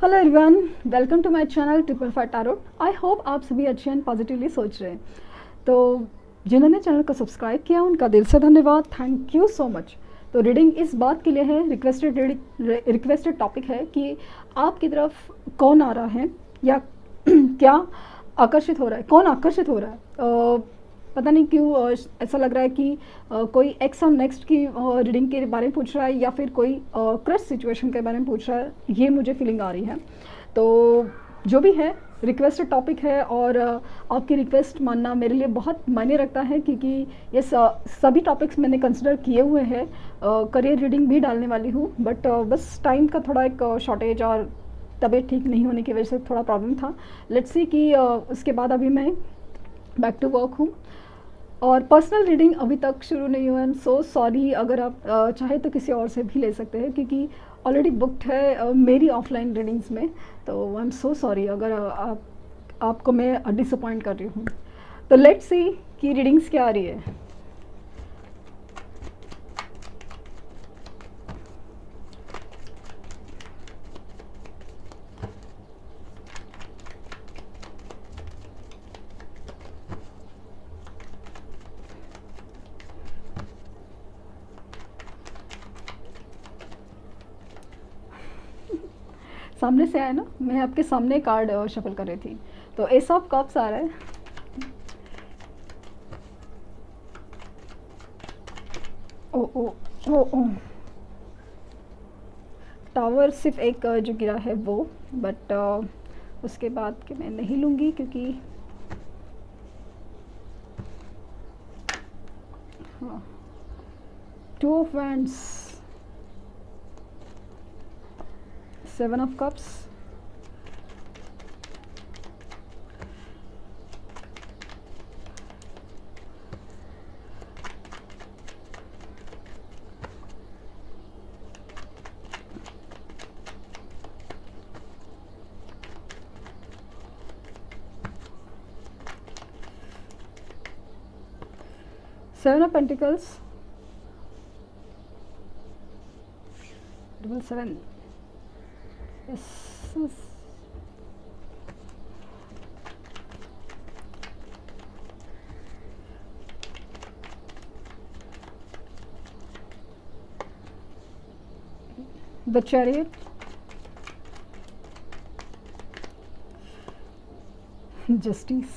Hello everyone, welcome to my channel triple five tarot. I hope आप सभी अच्छे and positively सोच रहे हैं। तो जिन्होंने चैनल को सब्सक्राइब किया उनका दिल से धन्यवाद, थैंक यू सो मच। तो रीडिंग इस बात के लिए है, रिक्वेस्टेड टॉपिक है कि आपकी तरफ कौन आ रहा है या क्या आकर्षित हो रहा है, कौन आकर्षित हो रहा है। पता नहीं क्यों ऐसा लग रहा है कि कोई एक्स और नेक्स्ट की रीडिंग के बारे में पूछ रहा है या फिर कोई क्रश सिचुएशन के बारे में पूछ रहा है, ये मुझे फीलिंग आ रही है। तो जो भी है, रिक्वेस्टेड टॉपिक है और आपकी रिक्वेस्ट मानना मेरे लिए बहुत मायने रखता है, क्योंकि ये सभी टॉपिक्स मैंने कंसिडर किए हुए हैं। करियर रीडिंग भी डालने वाली हूँ, बट बस टाइम का थोड़ा एक शॉर्टेज और तबीयत ठीक नहीं होने की वजह से थोड़ा प्रॉब्लम था। लेट्स सी कि उसके बाद अभी मैं बैक टू वर्क हूँ और पर्सनल रीडिंग अभी तक शुरू नहीं हुआ। I am so sorry. अगर आप चाहे तो किसी और से भी ले सकते हैं, क्योंकि ऑलरेडी बुकड है मेरी ऑफलाइन रीडिंग्स में। तो आई एम सो सॉरी अगर आपको मैं डिसअपॉइंट कर रही हूँ। तो लेट्स सी कि रीडिंग्स क्या आ रही है। सामने से आया ना, मैं आपके सामने कार्ड शफल कर रही थी। तो एस ऑफ कप्स आ रहा है। ओ ओ ओ ओ टावर सिर्फ एक जो गिरा है वो, बट उसके बाद कि मैं नहीं लूँगी, क्योंकि हाँ, two of wands, seven of cups, seven of pentacles, double seven, The Chariot, Justice,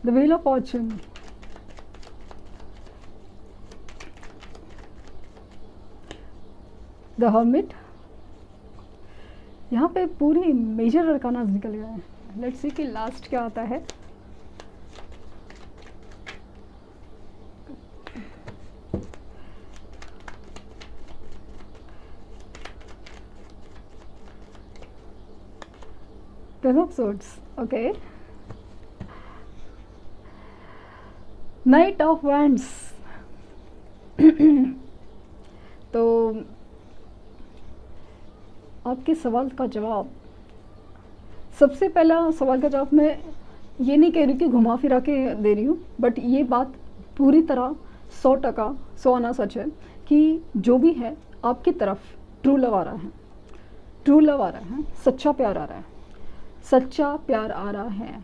The Wheel of Fortune, The Hermit। यहाँ पे पूरी मेजर अरकाना निकल गया है। लेट्स सी कि लास्ट क्या आता है। Ten of Swords, okay. Knight of Wands। तो आपके सवाल का जवाब, सबसे पहला सवाल का जवाब मैं ये नहीं कह रही कि घुमा फिरा के दे रही हूँ, बट ये बात पूरी तरह 100% 100 आना सच है कि जो भी है आपकी तरफ ट्रू लव आ रहा है, ट्रू लव आ रहा है, सच्चा प्यार आ रहा है, सच्चा प्यार आ रहा है।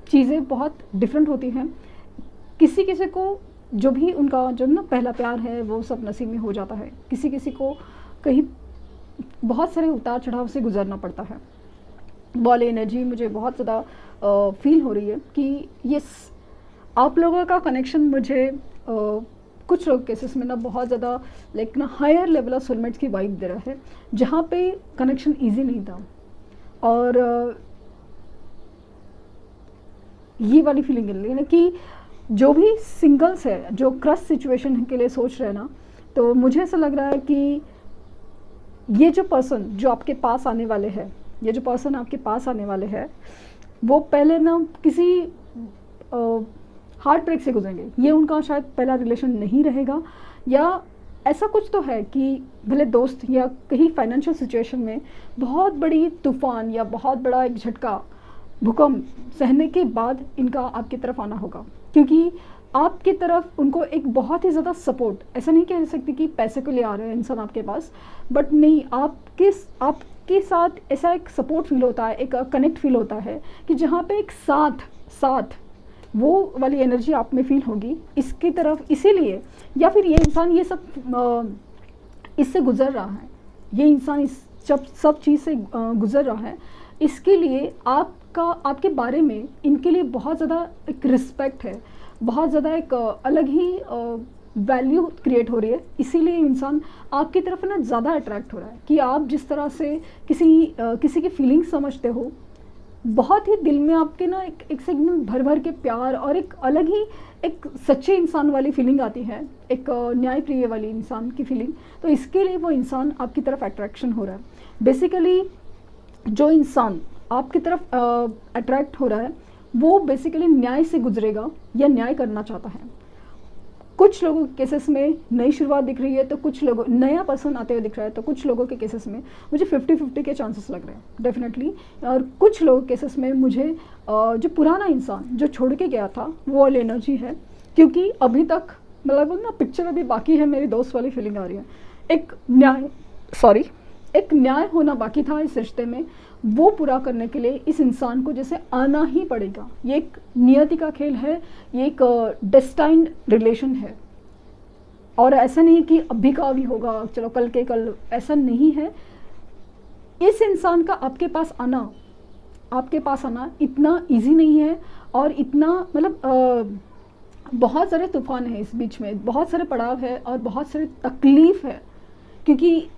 चीज़ें बहुत डिफरेंट होती हैं। किसी किसी को जो भी उनका जो ना पहला प्यार है वो सब नसीब में हो जाता है, किसी किसी को कहीं बहुत सारे उतार चढ़ाव से गुजरना पड़ता है। वाली एनर्जी मुझे बहुत ज़्यादा फील हो रही है कि ये आप लोगों का कनेक्शन मुझे कुछ लोग केसेस में ना बहुत ज़्यादा लाइक ना हायर लेवल ऑफ सोलमेट्स की वाइब दे रहा है, जहाँ पे कनेक्शन ईजी नहीं था। और ये वाली फीलिंग है ना कि जो भी सिंगल्स है, जो क्रश सिचुएशन के लिए सोच रहे हैं ना, तो मुझे ऐसा लग रहा है कि ये जो पर्सन जो आपके पास आने वाले हैं, ये जो पर्सन आपके पास आने वाले हैं, वो पहले ना किसी हार्ट ब्रेक से गुजरेंगे। ये उनका शायद पहला रिलेशन नहीं रहेगा, या ऐसा कुछ तो है कि भले दोस्त या कहीं फाइनेंशियल सिचुएशन में बहुत बड़ी तूफान या बहुत बड़ा एक झटका, भूकंप सहने के बाद इनका आपकी तरफ आना होगा। क्योंकि आपकी तरफ उनको एक बहुत ही ज़्यादा सपोर्ट, ऐसा नहीं कह सकती कि पैसे को ले आ रहे हैं इंसान आपके पास, बट नहीं, आपके साथ ऐसा एक सपोर्ट फील होता है, एक कनेक्ट फील होता है कि जहाँ पे एक साथ वो वाली एनर्जी आप में फील होगी इसकी तरफ। इसीलिए या फिर ये इंसान ये सब इससे गुज़र रहा है, ये इंसान इस सब चीज़ से गुज़र रहा है, इसके लिए आपके बारे में इनके लिए बहुत ज़्यादा एक रिस्पेक्ट है, बहुत ज़्यादा एक अलग ही वैल्यू क्रिएट हो रही है। इसीलिए इंसान आपकी तरफ ना ज़्यादा अट्रैक्ट हो रहा है कि आप जिस तरह से किसी की फीलिंग्स समझते हो, बहुत ही दिल में आपके ना एक से एकदम भर भर के प्यार और एक अलग ही एक सच्चे इंसान वाली फीलिंग आती है, एक न्याय प्रिय वाली इंसान की फीलिंग। तो इसके लिए वो इंसान आपकी तरफ अट्रैक्शन हो रहा है। बेसिकली जो इंसान आपकी तरफ अट्रैक्ट हो रहा है वो बेसिकली न्याय से गुजरेगा या न्याय करना चाहता है। कुछ लोगों के केसेस में नई शुरुआत दिख रही है, तो कुछ लोगों नया पर्सन आते हुए दिख रहा है, तो कुछ लोगों के केसेस में मुझे 50-50 के चांसेस लग रहे हैं डेफिनेटली। और कुछ लोगों के केसेस में मुझे जो पुराना इंसान जो छोड़ के गया था वो वाली एनर्जी है, क्योंकि अभी तक मतलब ना पिक्चर अभी बाकी है, मेरी दोस्त वाली फीलिंग आ रही है। एक न्याय होना बाकी था इस रिश्ते में, वो पूरा करने के लिए इस इंसान को जैसे आना ही पड़ेगा। ये एक नियति का खेल है, ये एक डेस्टाइन्ड रिलेशन है, और ऐसा नहीं कि अभी का अभी होगा, चलो कल के कल, ऐसा नहीं है। इस इंसान का आपके पास आना इतना इजी नहीं है, और इतना मतलब बहुत सारे तूफान है इस बीच में, बहुत सारे पड़ाव है और बहुत सारे तकलीफ है, क्योंकि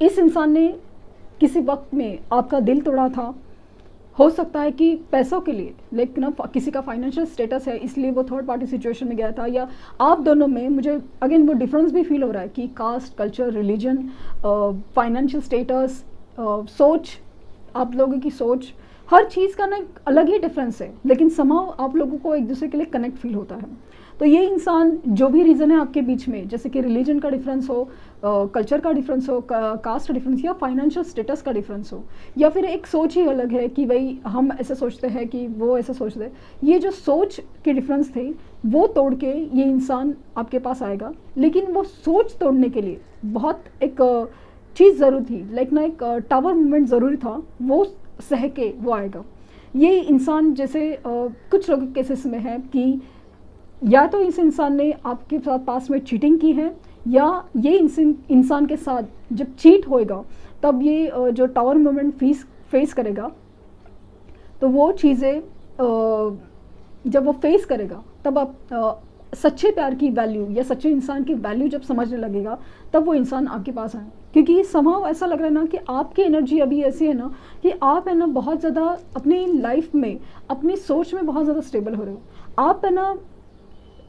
इस इंसान ने किसी वक्त में आपका दिल तोड़ा था। हो सकता है कि पैसों के लिए, लेकिन किसी का फाइनेंशियल स्टेटस है इसलिए वो थर्ड पार्टी सिचुएशन में गया था, या आप दोनों में मुझे अगेन वो डिफरेंस भी फील हो रहा है कि caste, culture, religion, financial status, सोच, आप लोगों की सोच, हर चीज़ का ना एक अलग ही डिफरेंस है, लेकिन समाव आप लोगों को एक दूसरे के लिए कनेक्ट फील होता है। तो ये इंसान जो भी रीज़न है आपके बीच में, जैसे कि रिलीजन का डिफरेंस हो, कल्चर का डिफरेंस हो, कास्ट का डिफरेंस, या फाइनेंशियल स्टेटस का डिफरेंस हो, या फिर एक सोच ही अलग है कि भाई हम ऐसे सोचते हैं कि वो ऐसे सोचते हैं, ये जो सोच के डिफरेंस थे वो तोड़ के ये इंसान आपके पास आएगा। लेकिन वो सोच तोड़ने के लिए बहुत एक चीज़ ज़रूरी थी, लाइक ना एक टावर मूवमेंट ज़रूरी था, वो सह के वो आएगा। ये इंसान जैसे कुछ लोगों के केसेस में है कि या तो इस इंसान ने आपके साथ पास में चीटिंग की है, या ये इंसान के साथ जब चीट होएगा तब ये जो टावर मूवमेंट फेस करेगा, तो वो चीज़ें जब वो फेस करेगा तब आप सच्चे प्यार की वैल्यू या सच्चे इंसान की वैल्यू जब समझने लगेगा, तब वो इंसान आपके पास आए। क्योंकि समाव ऐसा लग रहा है ना कि आपकी एनर्जी अभी ऐसी है ना कि आप है ना बहुत ज़्यादा अपनी लाइफ में, अपनी सोच में बहुत ज़्यादा स्टेबल हो रहे हो। आप है ना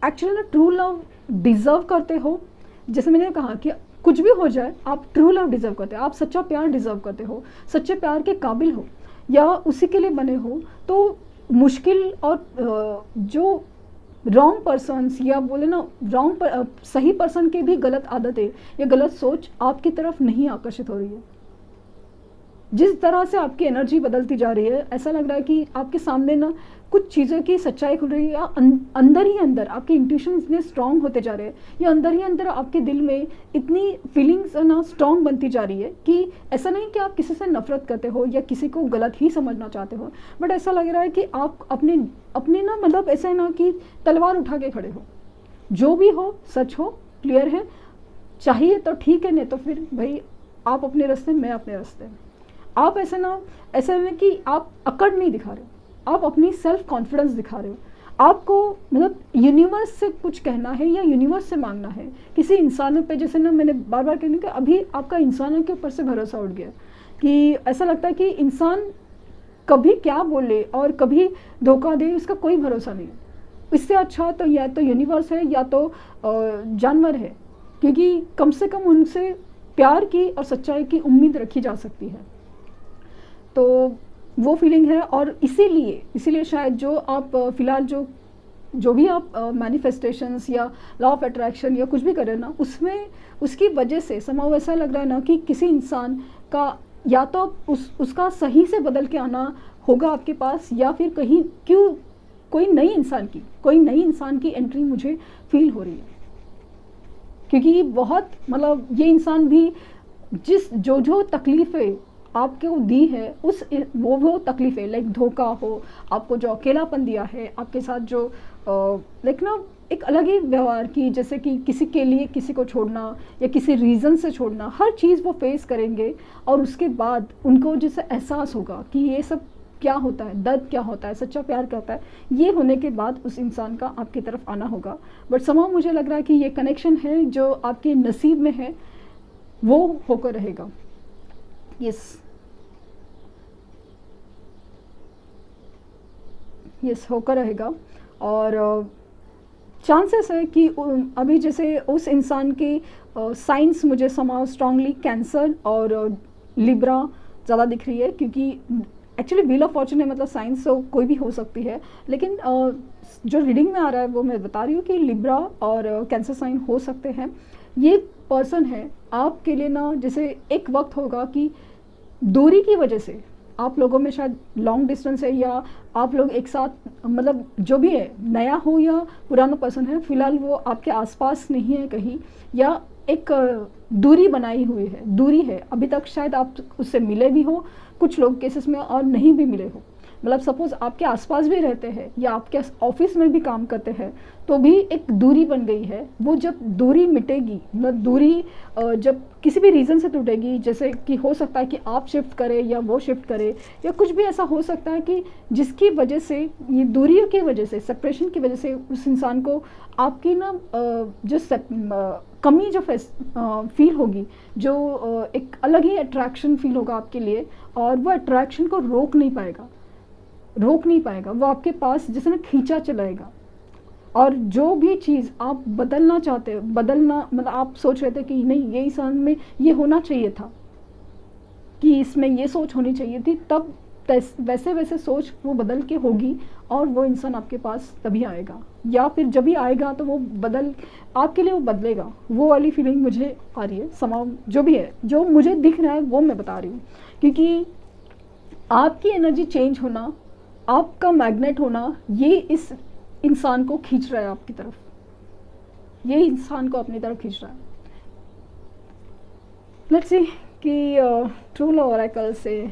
एक्चुअली ना ट्रू लव डिज़र्व करते हो। जैसे मैंने कहा कि कुछ भी हो जाए, आप ट्रू लव डिज़र्व करते हो, आप सच्चा प्यार डिज़र्व करते हो, सच्चे प्यार के काबिल हो या उसी के लिए बने हो। तो मुश्किल और जो रॉन्ग पर्सन्स या बोले ना सही पर्सन के भी गलत आदतें या गलत सोच आपकी तरफ नहीं आकर्षित हो रही है। जिस तरह से आपकी एनर्जी बदलती जा रही है, ऐसा लग रहा है कि आपके सामने ना कुछ चीज़ों की सच्चाई खुल रही है, या अंदर ही अंदर आपके इंट्यूशन इतने स्ट्रॉन्ग होते जा रहे हैं, या अंदर ही अंदर आपके दिल में इतनी फीलिंग्स ना स्ट्रॉन्ग बनती जा रही है कि ऐसा नहीं कि आप किसी से नफरत करते हो या किसी को गलत ही समझना चाहते हो, बट ऐसा लग रहा है कि आप अपने ना मतलब ऐसा है ना कि तलवार उठा के खड़े हो, जो भी हो सच हो, क्लियर है, चाहिए तो ठीक है, नहीं तो फिर भाई आप अपने रास्ते, मैं अपने रास्ते। आप ऐसा ना कि आप अकड़ नहीं दिखा रहे हो, आप अपनी सेल्फ कॉन्फिडेंस दिखा रहे हो। आपको मतलब यूनिवर्स से कुछ कहना है या यूनिवर्स से मांगना है किसी इंसानों पे। जैसे ना मैंने बार बार कहने का, अभी आपका इंसानों के ऊपर से भरोसा उठ गया कि ऐसा लगता है कि इंसान कभी क्या बोले और कभी धोखा दे, उसका कोई भरोसा नहीं। इससे अच्छा तो या तो यूनिवर्स है या तो जानवर है, क्योंकि कम से कम उनसे प्यार की और सच्चाई की उम्मीद रखी जा सकती है। तो वो फीलिंग है, और इसीलिए शायद जो आप फिलहाल जो भी आप मैनिफेस्टेशंस या लॉ ऑफ अट्रैक्शन या कुछ भी कर रहे हैं ना, उसमें उसकी वजह से समाव ऐसा लग रहा है ना कि किसी इंसान का या तो उसका सही से बदल के आना होगा आपके पास, या फिर कहीं कोई नई इंसान की एंट्री मुझे फील हो रही है, क्योंकि बहुत मतलब ये इंसान भी जो तकलीफ़ें आपको दी है उस वो तकलीफ़ें, लाइक धोखा हो, आपको जो अकेलापन दिया है, आपके साथ जो लाइक ना एक अलग ही व्यवहार की, जैसे कि किसी के लिए किसी को छोड़ना या किसी रीज़न से छोड़ना, हर चीज़ वो फेस करेंगे और उसके बाद उनको जैसे एहसास होगा कि ये सब क्या होता है, दर्द क्या होता है, सच्चा प्यार क्या होता है। ये होने के बाद उस इंसान का आपकी तरफ आना होगा। बट समाव मुझे लग रहा है कि ये कनेक्शन है जो आपके नसीब में है, वो होकर रहेगा। यस होकर रहेगा। और चांसेस है कि अभी जैसे उस इंसान के साइंस मुझे समाव स्ट्रांगली कैंसर और लिब्रा ज़्यादा दिख रही है, क्योंकि एक्चुअली व्हील ऑफ फॉर्चून है, मतलब साइंस तो कोई भी हो सकती है, लेकिन जो रीडिंग में आ रहा है वो मैं बता रही हूँ कि लिब्रा और कैंसर साइन हो सकते हैं। ये पर्सन है आपके लिए ना, जैसे एक वक्त होगा कि दूरी की वजह से आप लोगों में शायद लॉन्ग डिस्टेंस है, या आप लोग एक साथ मतलब जो भी है, नया हो या पुराना पर्सन है, फिलहाल वो आपके आसपास नहीं है कहीं, या एक दूरी बनाई हुई है, दूरी है, अभी तक शायद आप उससे मिले भी हो, कुछ लोग केसेस में और नहीं भी मिले हो। मतलब सपोज आपके आसपास भी रहते हैं या आपके ऑफिस में भी काम करते हैं, तो भी एक दूरी बन गई है। वो जब दूरी मिटेगी, मतलब दूरी जब किसी भी रीज़न से टूटेगी, जैसे कि हो सकता है कि आप शिफ्ट करें या वो शिफ्ट करे, या कुछ भी ऐसा हो सकता है कि जिसकी वजह से, ये दूरी की वजह से, सेपरेशन की वजह से उस इंसान को आपकी ना जो कमी जो फील होगी, जो एक अलग ही अट्रैक्शन फील होगा आपके लिए, और वो अट्रैक्शन को रोक नहीं पाएगा, वो आपके पास जैसे ना खींचा चलाएगा। और जो भी चीज़ आप बदलना चाहते हो, मतलब आप सोच रहे थे कि नहीं ये इंसान में ये होना चाहिए था, कि इसमें ये सोच होनी चाहिए थी, तब वैसे सोच वो बदल के होगी और वो इंसान आपके पास तभी आएगा, या फिर जब भी आएगा तो वो आपके लिए वो बदलेगा। वो वाली फीलिंग मुझे आ रही है। समाव जो भी है, जो मुझे दिख रहा है वो मैं बता रही हूँ, क्योंकि आपकी एनर्जी चेंज होना, आपका मैग्नेट होना, ये इस इंसान को खींच रहा है आपकी तरफ, ये इंसान को अपनी तरफ खींच रहा है। लेट्स सी कि ट्रू लव ओरेकल से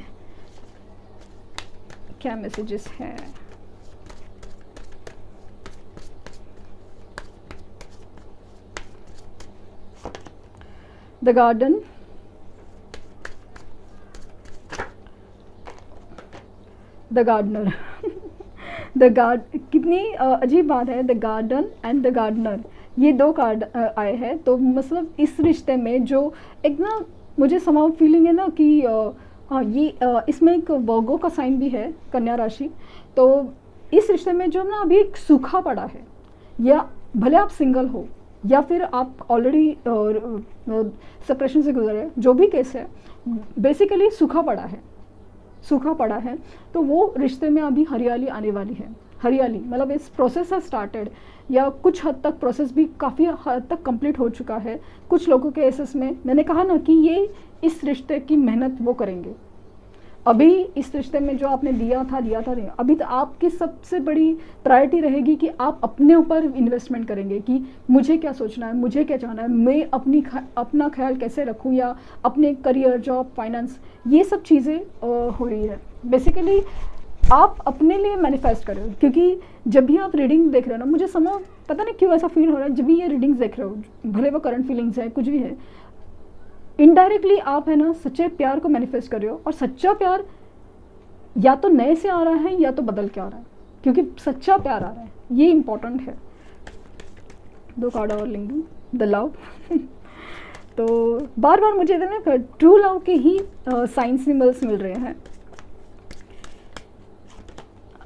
क्या मैसेजेस हैं। द गार्डन, द गार्डनर कितनी अजीब बात है, the garden and the gardener, ये दो कार्ड आए हैं। तो मतलब इस रिश्ते में जो एक ना मुझे समाव फीलिंग है ना कि हाँ ये इसमें एक वर्गो का साइन भी है, कन्या राशि। तो इस रिश्ते में जो ना अभी एक सूखा पड़ा है, या भले आप सिंगल हो या फिर आप ऑलरेडी सेपरेशन से गुजरे, जो भी केस है, बेसिकली सूखा पड़ा है। तो वो रिश्ते में अभी हरियाली आने वाली है। हरियाली मतलब इस प्रोसेस है स्टार्टेड, या कुछ हद तक प्रोसेस भी काफ़ी हद तक कंप्लीट हो चुका है। कुछ लोगों के केसेस में मैंने कहा ना कि ये इस रिश्ते की मेहनत वो करेंगे। अभी इस रिश्ते में जो आपने दिया था नहीं, अभी तो आपकी सबसे बड़ी प्रायोरिटी रहेगी कि आप अपने ऊपर इन्वेस्टमेंट करेंगे कि मुझे क्या सोचना है, मुझे क्या चाहना है, मैं अपना ख्याल कैसे रखूं, या अपने करियर, जॉब, फाइनेंस, ये सब चीज़ें हो रही है। बेसिकली आप अपने लिए मैनिफेस्ट कर रहे हो, क्योंकि जब भी आप रीडिंग देख रहे हो ना, मुझे समझ पता नहीं क्यों ऐसा फील हो रहा है, जब भी ये रीडिंग्स देख रहे हो, भले वो करंट फीलिंग्स है, कुछ भी है, इनडायरेक्टली आप है ना सच्चे प्यार को मैनिफेस्ट कर रहे हो। और सच्चा प्यार या तो नए से आ रहा है या तो बदल के आ रहा है, क्योंकि सच्चा प्यार आ रहा है, ये इंपॉर्टेंट है। दो कार्ड और लेंगे, द लव तो बार बार मुझे ना ट्रू लव के ही साइन सिंबल्स मिल रहे हैं,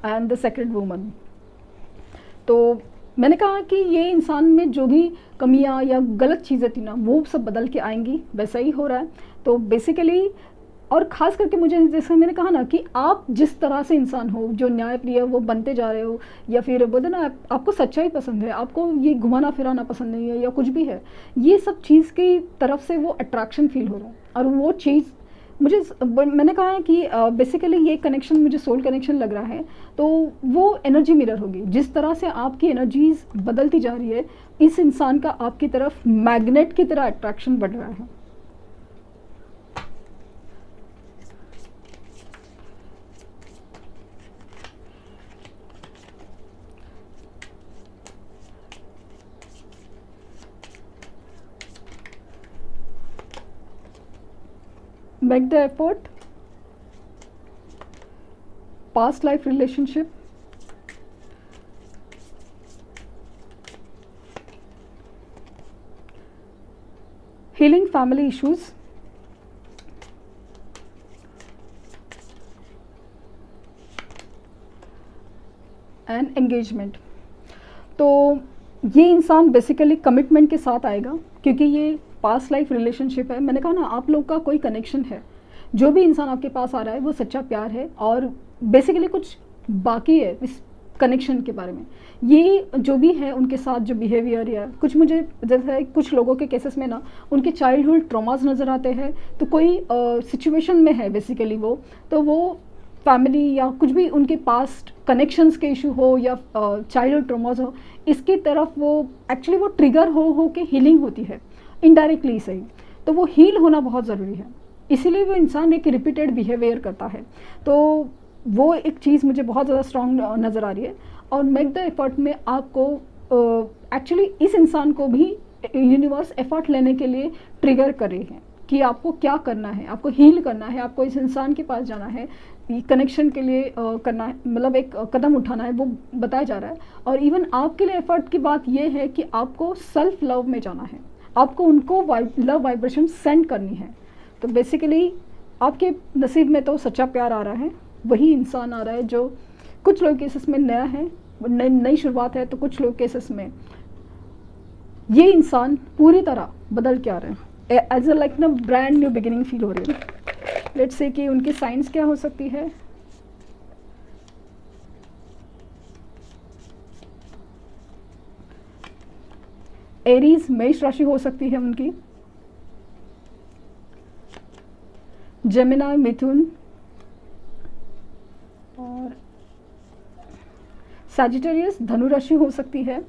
एंड द सेकंड वुमन। तो मैंने कहा कि ये इंसान में जो भी कमियां या गलत चीज़ें थी ना, वो सब बदल के आएंगी, वैसा ही हो रहा है। तो बेसिकली, और ख़ास करके मुझे जैसे मैंने कहा ना कि आप जिस तरह से इंसान हो, जो न्यायप्रिय वो बनते जा रहे हो, या फिर बोलते ना आपको सच्चाई पसंद है, आपको ये घुमाना फिराना पसंद नहीं है, या कुछ भी है, ये सब चीज़ की तरफ से वो अट्रैक्शन फील हो रहा है। और वो चीज़ मैंने कहा है कि बेसिकली ये कनेक्शन मुझे सोल कनेक्शन लग रहा है, तो वो एनर्जी मिरर होगी। जिस तरह से आपकी एनर्जीज बदलती जा रही है, इस इंसान का आपकी तरफ मैग्नेट की तरह अट्रैक्शन बढ़ रहा है। Make the effort, past life relationship, healing family issues, and engagement। तो ये इंसान बेसिकली कमिटमेंट के साथ आएगा, क्योंकि ये पास्ट लाइफ रिलेशनशिप है। मैंने कहा ना, आप लोग का कोई कनेक्शन है। जो भी इंसान आपके पास आ रहा है वो सच्चा प्यार है, और बेसिकली कुछ बाकी है इस कनेक्शन के बारे में। ये जो भी है उनके साथ जो बिहेवियर या कुछ, मुझे जैसे कुछ लोगों के केसेस में ना उनके चाइल्डहुड ट्रॉमास नज़र आते हैं। तो कोई सिचुएशन में है बेसिकली वो, तो वो फैमिली या कुछ भी उनके पास्ट कनेक्शंस के इशू हो या चाइल्डहुड ट्रॉमास हो, इसकी तरफ वो एक्चुअली वो ट्रिगर हो के हीलिंग होती है इनडायरेक्टली सही। तो वो हील होना बहुत ज़रूरी है, इसीलिए वो इंसान एक रिपीटेड बिहेवियर करता है। तो वो एक चीज़ मुझे बहुत ज़्यादा स्ट्रॉन्ग नज़र आ रही है। और मेक द एफर्ट में आपको एक्चुअली इस इंसान को भी यूनिवर्स एफर्ट लेने के लिए ट्रिगर कर रही है कि आपको क्या करना है, आपको हील करना है, आपको इस इंसान के पास जाना है, कनेक्शन के लिए करना है, मतलब एक कदम उठाना है, वो बताया जा रहा है। और इवन आपके लिए एफर्ट की बात ये है कि आपको सेल्फ लव में जाना है, आपको उनको लव वाइब्रेशन सेंड करनी है। तो बेसिकली आपके नसीब में तो सच्चा प्यार आ रहा है, वही इंसान आ रहा है जो कुछ लोग केसेस में नया है, नई शुरुआत है। तो कुछ लोग केसेस में ये इंसान पूरी तरह बदल के आ रहे हैं, एज अ लाइक ना ब्रांड न्यू बिगिनिंग फील हो रही है। लेट्स से कि उनकी साइंस क्या हो सकती है। एरीज मेष राशि हो सकती है उनकी, जेमिनी मिथुन, और सैजिटेरियस धनु राशि हो सकती है।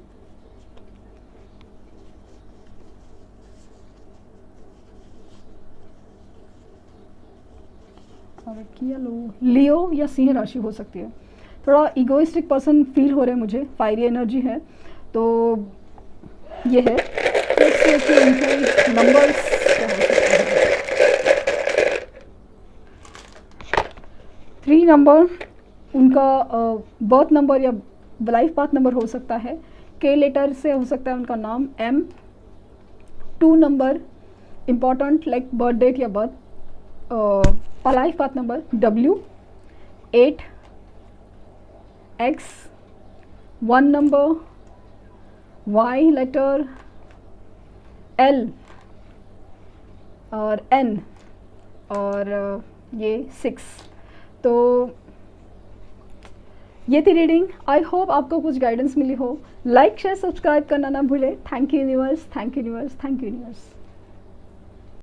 और लियो या सिंह राशि हो सकती है। थोड़ा इगोइस्टिक पर्सन फील हो रहे हैं मुझे, फायरी एनर्जी है। तो ये है कि उनके नंबर्स क्या हो सकते हैं। 3 नंबर उनका बर्थ नंबर या लाइफ पाथ नंबर हो सकता है। के लेटर से हो सकता है उनका नाम M। 2 number important like birth date या birth, life path number W। 8 X। 1 number Y letter, L और N, और ये 6। तो ये थी रीडिंग। आई होप आपको कुछ गाइडेंस मिली हो। लाइक शेयर सब्सक्राइब करना ना भूले। Thank you universe, thank you universe, thank you universe.